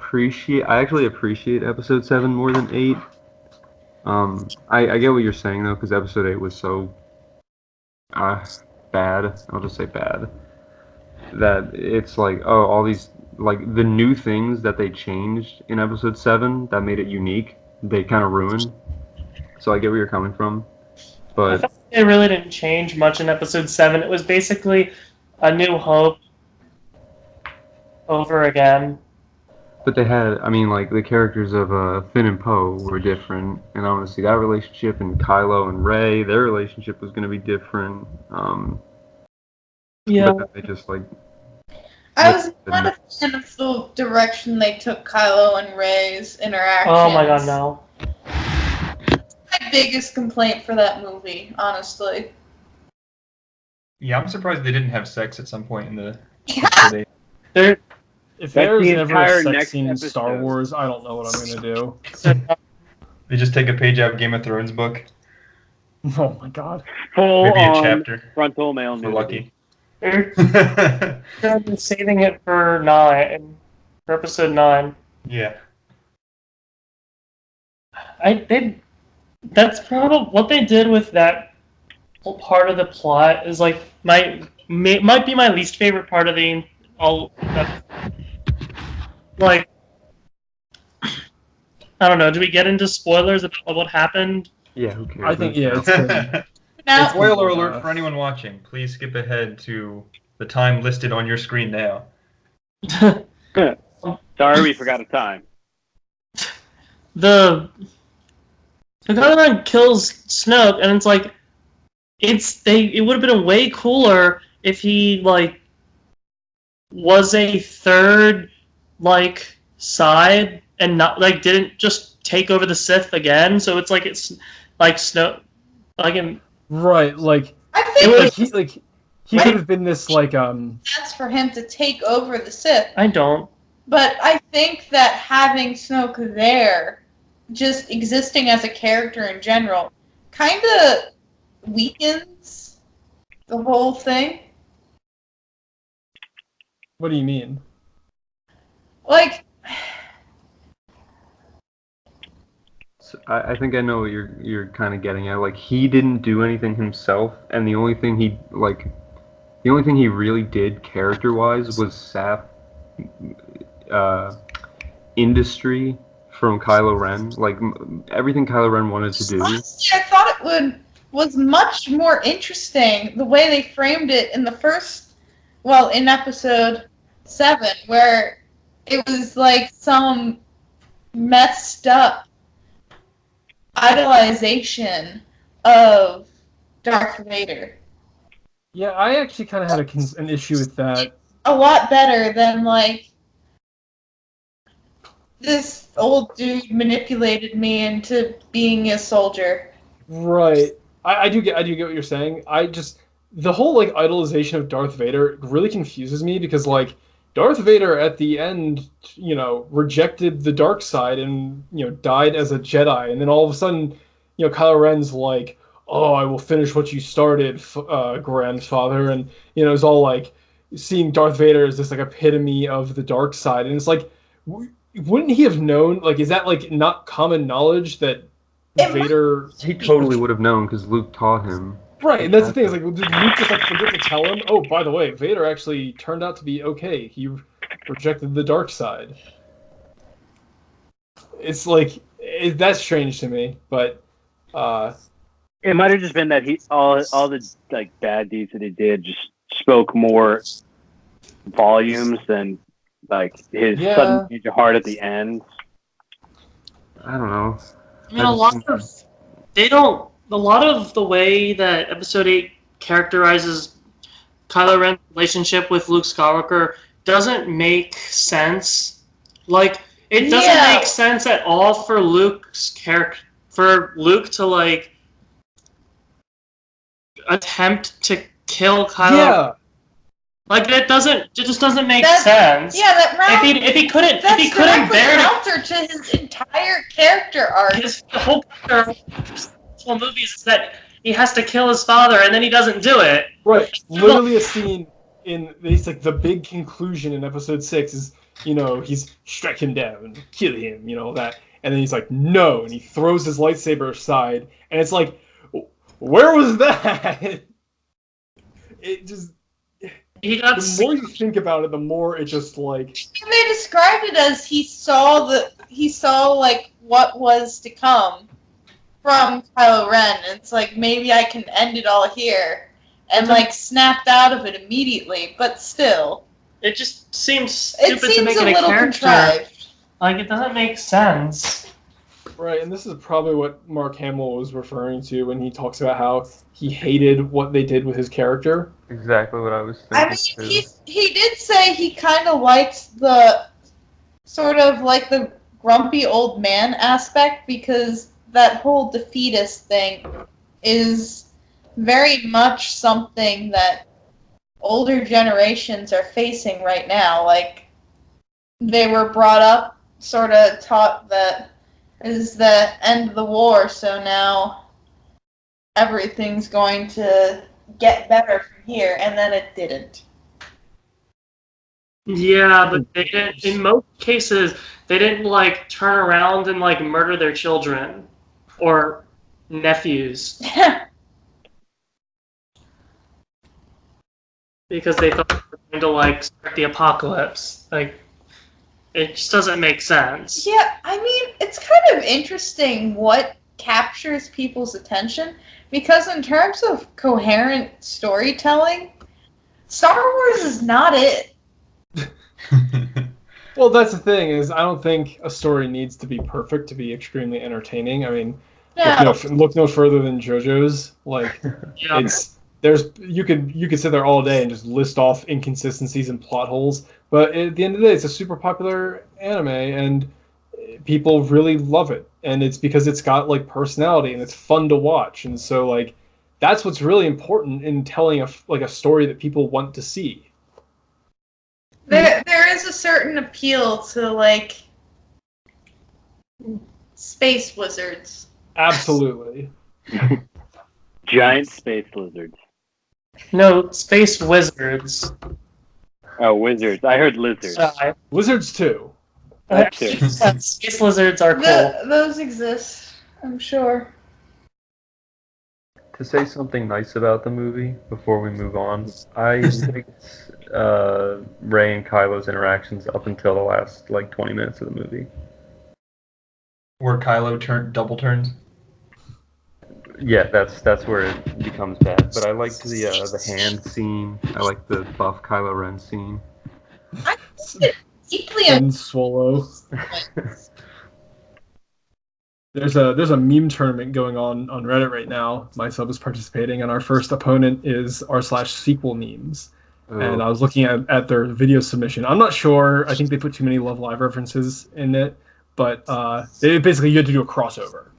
actually appreciate episode 7 more than 8. I get what you're saying though, because episode 8 was so bad. I'll just say bad. That it's like, oh, all these like the new things that they changed in episode 7 that made it unique, they kind of ruined. So I get where you're coming from, I but felt like they really didn't change much in episode 7. It was basically A New Hope over again. they had, I mean, like the characters of Finn and Poe were different, and I want to see that relationship, and Kylo and Rey, their relationship was going to be different. Yeah. But then they just like I was not a fan of the direction they took Kylo and Rey's interactions. Oh my god, no. My biggest complaint for that movie, honestly. Yeah, I'm surprised they didn't have sex at some point in the Yeah. episode 8. There, If That's there's the never entire a sex next scene in Star episode. Wars, I don't know what I'm gonna do. They just take a page out of Game of Thrones book, Oh my god. Full maybe a on chapter. frontal male If we're nudity. lucky. they're saving it for 9, for episode 9. Yeah. That's probably what they did with that whole part of the plot is like might be my least favorite part of the all. Like, I don't know. Do we get into spoilers about what happened? yeah, who cares? I think yeah, it's been, Now, Spoiler alert for anyone watching. Please skip ahead to the time listed on your screen now. Sorry, we forgot a time. The Kylo kills Snoke, and it's like it would have been way cooler if he like was a third like side and not like didn't just take over the Sith again. So it's like Snoke like in right. Like I It think was- he could have been this like that's for him to take over the Sith. I don't. But I think that having Snoke there, just existing as a character in general, kind of weakens the whole thing. what do you mean? Like, So I think I know what you're kind of getting at. Like he didn't do anything himself, and the only thing he like The only thing he really did character-wise was sap industry from Kylo Ren. Like everything Kylo Ren wanted to do. Honestly, I thought it was much more interesting the way they framed it in the first, well, in episode 7, where it was like some messed up idolization of Darth Vader. Yeah, I actually kind of had an issue with that. A lot better than like this old dude manipulated me into being a soldier. Right. I do get what you're saying. The whole like idolization of Darth Vader really confuses me because like Darth Vader at the end, rejected the dark side and died as a Jedi, and then all of a sudden, Kylo Ren's like, "Oh, I will finish what you started, grandfather," and it's all like seeing Darth Vader as this like epitome of the dark side, and it's like, wouldn't he have known? Like, is that like not common knowledge that Vader? He totally would have known because Luke taught him. Right, and that's the thing. Is like, did Luke just like forget to tell him? Oh, by the way, Vader actually turned out to be okay. He rejected the dark side. It's like that's strange to me, but it might have just been that all the like bad deeds that he did just spoke more volumes than like his sudden change of heart at the end. I don't know. I mean, a lot of the way that Episode 8 characterizes Kylo Ren's relationship with Luke Skywalker doesn't make sense. Like, it doesn't make sense at all for Luke's character, for Luke to like attempt to kill Kylo. Yeah. Like it just doesn't make sense. Yeah, that if he couldn't bear counter to his entire character arc. His whole character movies is that he has to kill his father and then he doesn't do it. Right. Literally a scene it's like the big conclusion in episode 6 is, he's strike him down and kill him, that. And then he's like, no, and he throws his lightsaber aside, and it's like, where was that? It just the more you think about it, the more it just like they described it as he saw like what was to come from Kylo Ren. And it's like maybe I can end it all here, and like snapped out of it immediately. But still, it just seems stupid to make it a little character. Contrived. Like it doesn't make sense. Right, and this is probably what Mark Hamill was referring to when he talks about how he hated what they did with his character. Exactly what I was thinking. I mean, he did say he kind of liked the sort of like the grumpy old man aspect, because that whole defeatist thing is very much something that older generations are facing right now. Like, they were brought up, sort of taught that is the end of the war, so now everything's going to get better from here, and then it didn't. Yeah, but they didn't. In most cases, they didn't like turn around and like murder their children or nephews because they thought they were going to like start the apocalypse. Like, it just doesn't make sense. Yeah, I mean, it's kind of interesting what captures people's attention, because in terms of coherent storytelling, Star Wars is not it. Well, that's the thing, is I don't think a story needs to be perfect to be extremely entertaining. I mean, look no further than JoJo's. Like, Yeah. you could sit there all day and just list off inconsistencies and plot holes, but at the end of the day, it's a super popular anime, and people really love it, and it's because it's got like personality and it's fun to watch, and so like that's what's really important in telling a story that people want to see. There is a certain appeal to like space wizards. Absolutely. Giant space lizards. No, space wizards. Oh, wizards. I heard lizards. Wizards too. That too. Space lizards are cool. Those exist, I'm sure. To say something nice about the movie before we move on, I liked Rey and Kylo's interactions up until the last 20 minutes of the movie. Where Kylo double turns. Yeah, that's where it becomes bad. But I liked the hand scene. I liked the buff Kylo Ren scene. I find it deeply Ben Swallow. There's a meme tournament going on Reddit right now. My sub is participating, and our first opponent is r/sequel memes. And I was looking at their video submission. I'm not sure. I think they put too many Love Live references in it, but they basically you had to do a crossover.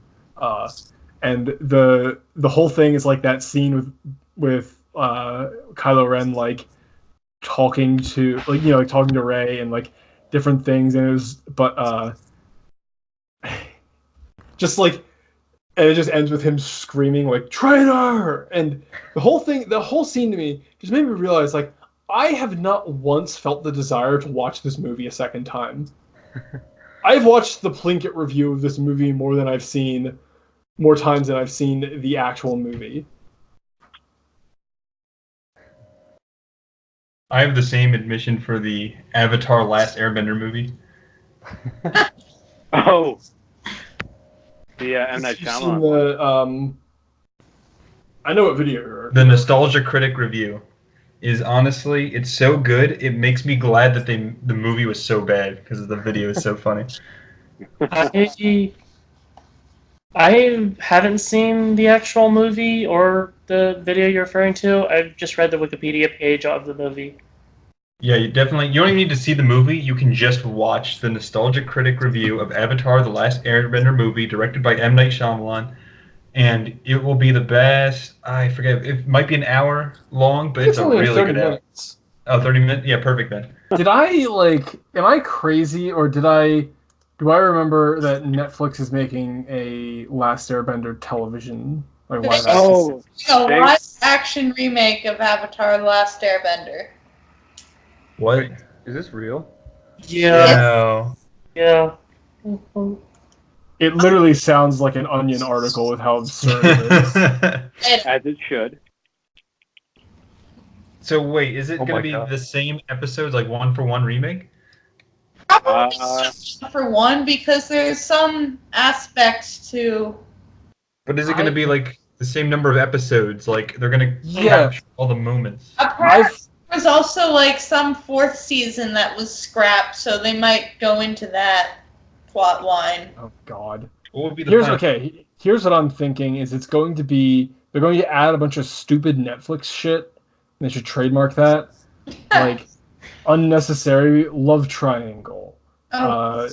And the whole thing is like that scene with Kylo Ren talking to talking to Rey and different things, and it was just and it just ends with him screaming traitor, and the whole scene to me just made me realize I have not once felt the desire to watch this movie a second time. I've watched the Plinkett review of this movie more times than I've seen the actual movie. I have the same admission for the Avatar Last Airbender movie. Oh. The M. Night Shyamalan. I know what video you're. The Nostalgia Critic review is honestly, it's so good. It makes me glad that the movie was so bad because the video is so funny. I haven't seen the actual movie or the video you're referring to. I've just read the Wikipedia page of the movie. Yeah, you don't even need to see the movie. You can just watch the Nostalgia Critic review of Avatar The Last Airbender movie directed by M. Night Shyamalan. And it will be the best. I forget. It might be an hour long, but it's a really good minutes. Oh, 30 minutes? Yeah, perfect then. Did I, am I crazy, or do I remember that Netflix is making a Last Airbender television? Live action? A live action remake of Avatar The Last Airbender. What? Wait, is this real? Yeah. No. Yeah. It literally sounds like an Onion article with how absurd it is. As it should. So wait, is it going to be the same episodes, one for one remake? Probably for one, because there's some aspects to. But is it going to be the same number of episodes? They're going to capture all the moments. Apparently, there's also some fourth season that was scrapped, so they might go into that plot line. Oh God. What would be the Here's what I'm thinking: is they're going to add a bunch of stupid Netflix shit. They should trademark that, unnecessary love triangle. Oh.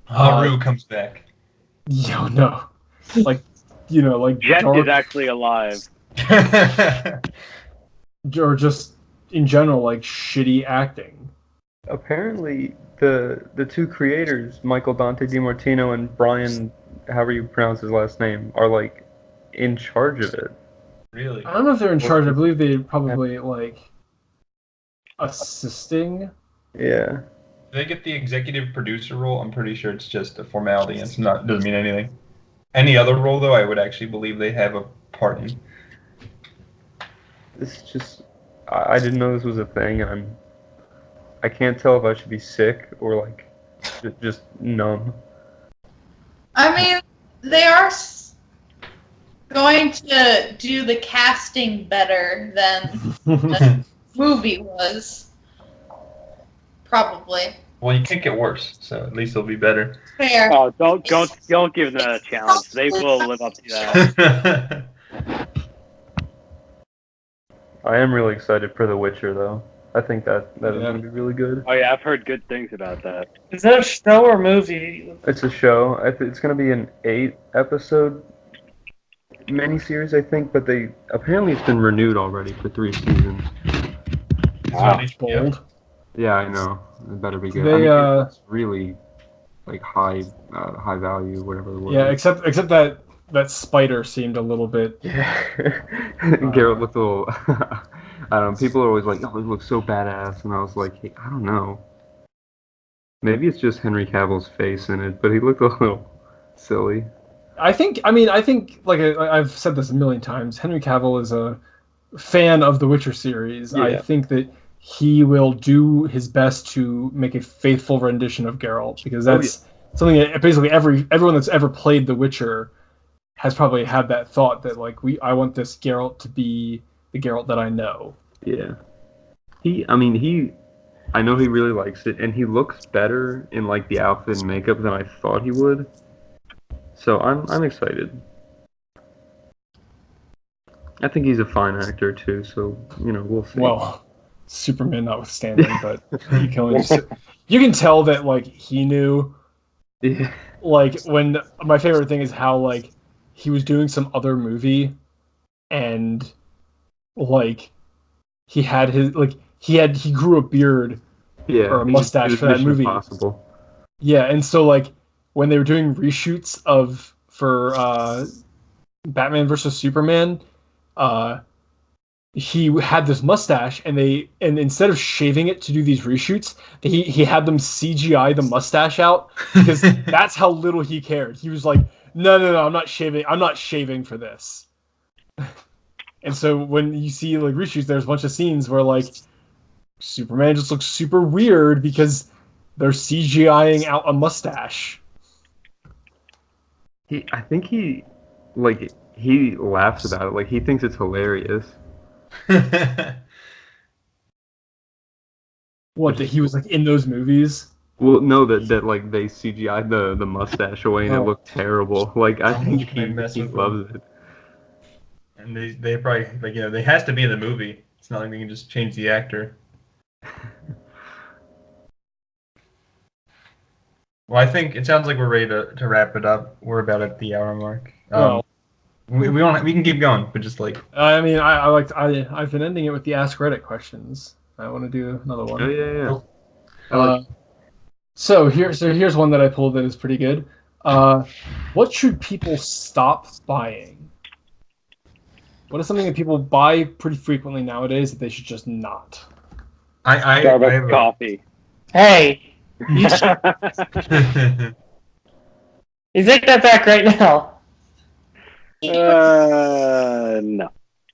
Haru comes back. Yo, no. Jet dark, is actually alive. or just in general, shitty acting. Apparently, the two creators, Michael Dante DiMartino and Brian, however you pronounce his last name, are in charge of it. Really? I don't know if they're in charge. I believe they probably assisting. Yeah. Do they get the executive producer role? I'm pretty sure it's just a formality and doesn't mean anything. Any other role though, I would actually believe they have a part in. This is just I didn't know this was a thing, and I can't tell if I should be sick or just numb. I mean, they are going to do the casting better than the movie was. Probably. Well, you can't get worse, so at least it'll be better. Fair. Oh, don't give them a challenge. They will live up to that. I am really excited for The Witcher, though. I think that is going to be really good. Oh yeah, I've heard good things about that. Is that a show or movie? It's a show. It's going to be an 8-episode miniseries, I think, but apparently it's been renewed already for 3 seasons. Wow. Bold. Yeah, I know. It better be good. It's really high value, whatever the word. Yeah, is. except that spider seemed a little bit. Yeah. Garrett looked a little. I don't know. People are always like, "Oh, he looks so badass," and I was like, hey, I don't know. Maybe it's just Henry Cavill's face in it, but he looked a little silly. I think like I've said this a million times. Henry Cavill is a fan of the Witcher series. Yeah. I think that he will do his best to make a faithful rendition of Geralt because that's something that basically everyone that's ever played The Witcher has probably had that thought that like I want this Geralt to be the Geralt that I know. Yeah. I know he really likes it, and he looks better in like the outfit and makeup than I thought he would. So I'm excited. I think he's a fine actor too, so we'll see. Well, Superman notwithstanding, but you can tell that like he knew. Yeah. Like when my favorite thing is how like he was doing some other movie, and like he grew a beard or a mustache for that Mission movie. Impossible. Yeah, and so like when they were doing reshoots for Batman versus Superman, he had this mustache, and instead of shaving it to do these reshoots, he had them CGI the mustache out because that's how little he cared. He was like, no, I'm not shaving for this. And so when you see like reshoots, there's a bunch of scenes where like Superman just looks super weird because they're CGIing out a mustache. I think he laughs about it. Like he thinks it's hilarious. What, that he was like in those movies? Well, no, that like they CGI'd the mustache away and it looked terrible. Like I think he loves it. And they probably like they has to be in the movie. It's not like they can just change the actor. Well, I think it sounds like we're ready to wrap it up. We're about at the hour mark. We can keep going, but just like I mean, I've been ending it with the Ask Reddit questions. I want to do another one. Oh yeah. So here's one that I pulled that is pretty good. What should people stop buying? What is something that people buy pretty frequently nowadays that they should just not? Starbucks coffee. Hey, you take that back right now. No.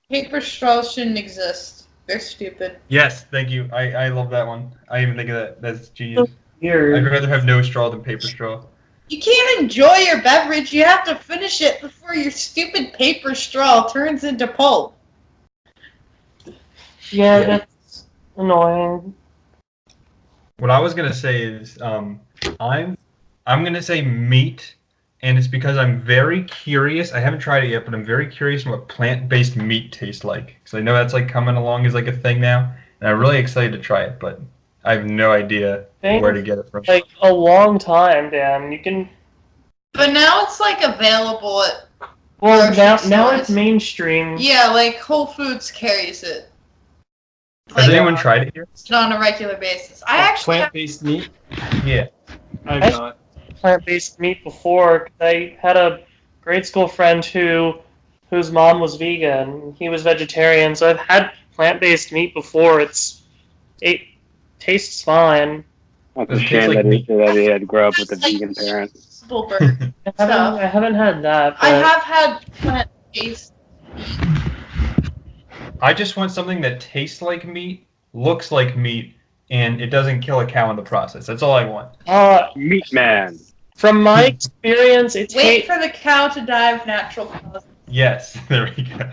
Paper straws shouldn't exist. They're stupid. Yes, thank you. I love that one. I didn't even think of that. That's genius. Weird. I'd rather have no straw than paper straw. You can't enjoy your beverage. You have to finish it before your stupid paper straw turns into pulp. Yeah, that's annoying. What I was gonna say is, I'm gonna say meat, and it's because I'm very curious. I haven't tried it yet, but I'm very curious on what plant-based meat tastes like. Because I know that's like coming along as like a thing now, and I'm really excited to try it, but I have no idea where to get it from. Like a long time, Dan. You can. But now it's like available at. Well, now it's mainstream. Yeah, like Whole Foods carries it. Has anyone tried it here? On a regular basis. I actually plant-based meat. Yeah. I've not. Plant-based meat before. 'Cause I had a grade school friend whose mom was vegan. He was vegetarian, so I've had plant-based meat before. It tastes fine. That's a shame that he had to grow up with a vegan parent. I haven't had that. But I have had plant-based. I just want something that tastes like meat, looks like meat, and it doesn't kill a cow in the process. That's all I want. Meat man. From my experience, Wait for the cow to die of natural causes. Yes, there we go.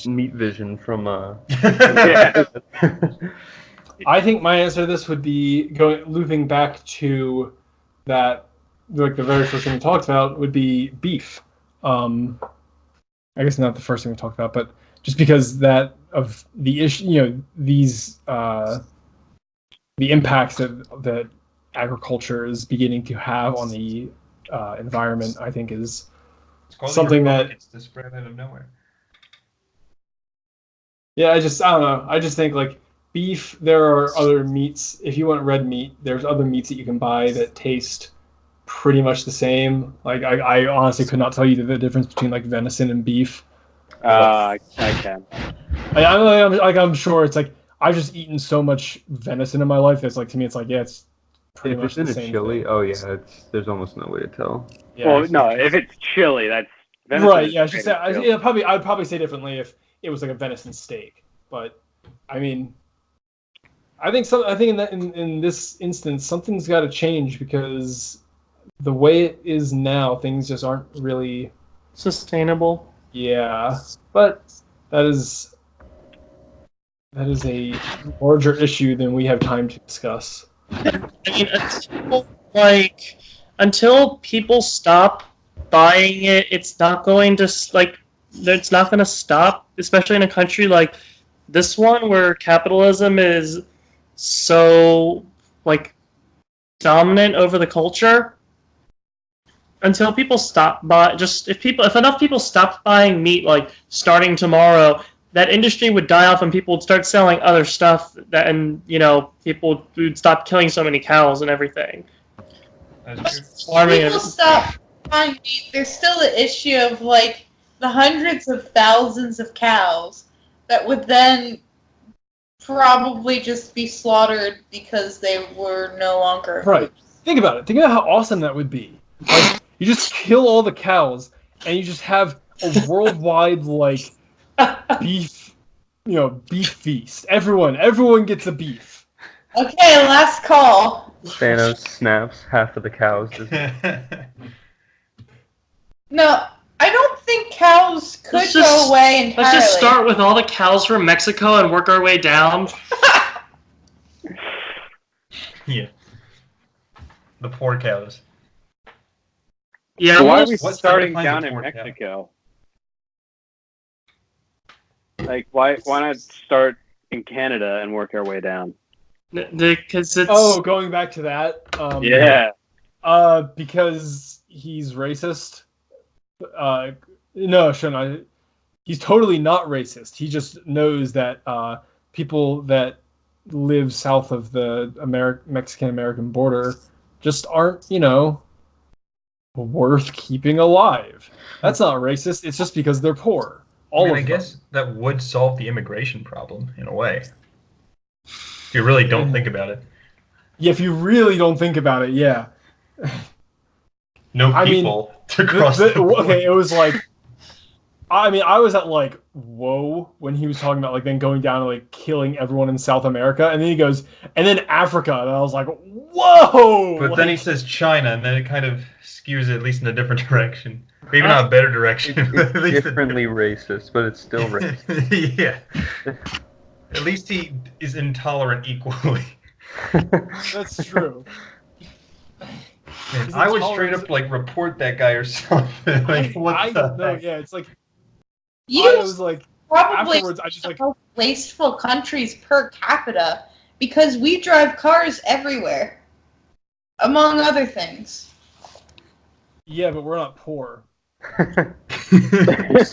Meat vision from Yeah. I think my answer to this would be looping back to that, like the very first thing we talked about would be beef. I guess not the first thing we talked about, but just because that of the issue, these the impacts that agriculture is beginning to have on the environment, I think is something that it's the spread out of nowhere. Yeah, I don't know. I just think like beef. There are other meats. If you want red meat, there's other meats that you can buy that taste pretty much the same. Like I honestly could not tell you the difference between like venison and beef. I can. I'm sure it's like I've just eaten so much venison in my life. It's like to me, it's like it's pretty much in the a same chili. thing. Oh yeah, there's almost no way to tell. Yeah. Well, no, if it's chili, that's venison Right. is Yeah. I should say. great too. I'd probably say differently if it was like a venison steak. But I mean, I think in this instance something's got to change because the way it is now, things just aren't really. Sustainable. Yeah. But that is a larger issue than we have time to discuss. I mean, until people stop buying it, it's not going to it's not going to stop. Especially in a country like this one, where capitalism is so dominant over the culture. Until people stop if enough people stopped buying meat, starting tomorrow, that industry would die off and people would start selling other stuff people would stop killing so many cows and everything. People stop buying meat. There's still the issue of the hundreds of thousands of cows that would then probably just be slaughtered because they were no longer right. Think about it. Think about how awesome that would be. You just kill all the cows and you just have a worldwide beef feast. Everyone gets a beef. Okay, last call. Thanos snaps half of the cows. No, I don't think cows could go away entirely. Let's just start with all the cows from Mexico and work our way down. Yeah. The poor cows. Yeah. So why are we What's starting the down in poor Mexico? Why not start in Canada and work our way down? Because it's going back to that. Yeah. Because he's racist. No, sure not. He's totally not racist. He just knows that people that live south of the Mexican-American border just aren't, worth keeping alive. That's not racist. It's just because they're poor. I guess that would solve the immigration problem in a way. If you really don't think about it. Yeah, if you really don't think about it, yeah. No people to cross the border. Okay, it was I was at whoa when he was talking about then going down and killing everyone in South America, and then he goes, and then Africa, and I was like, whoa! But then he says China, and then it kind of skews it at least in a different direction. Maybe not a better direction. It's differently racist, but it's still racist. Yeah. At least he is intolerant equally. That's true. Man, I would straight up report that guy or something. What the heck? Yeah, it's You I was probably afterwards, I just the most wasteful countries per capita because we drive cars everywhere, among other things. Yeah, but we're not poor. That's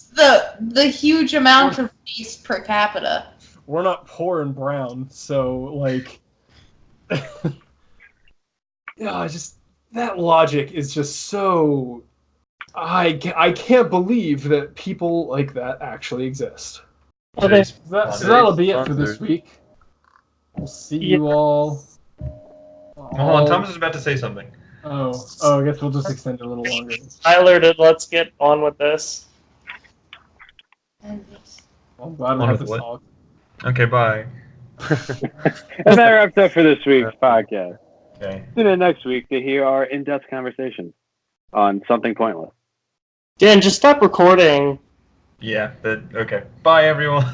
the huge amount of waste per capita. We're not poor and brown, so yeah, just that logic is just so. I can't believe that people like that actually exist. Okay. So that'll be it for this week. We'll see you all. Hold on, Thomas is about to say something. Oh, I guess we'll just extend it a little longer. Let's get on with this. I'm glad we had this talk. Okay, bye. And that wraps up for this week's podcast. Okay. Tune in next week to hear our in-depth conversation on something pointless. Dan, just stop recording. Yeah, okay. Bye, everyone.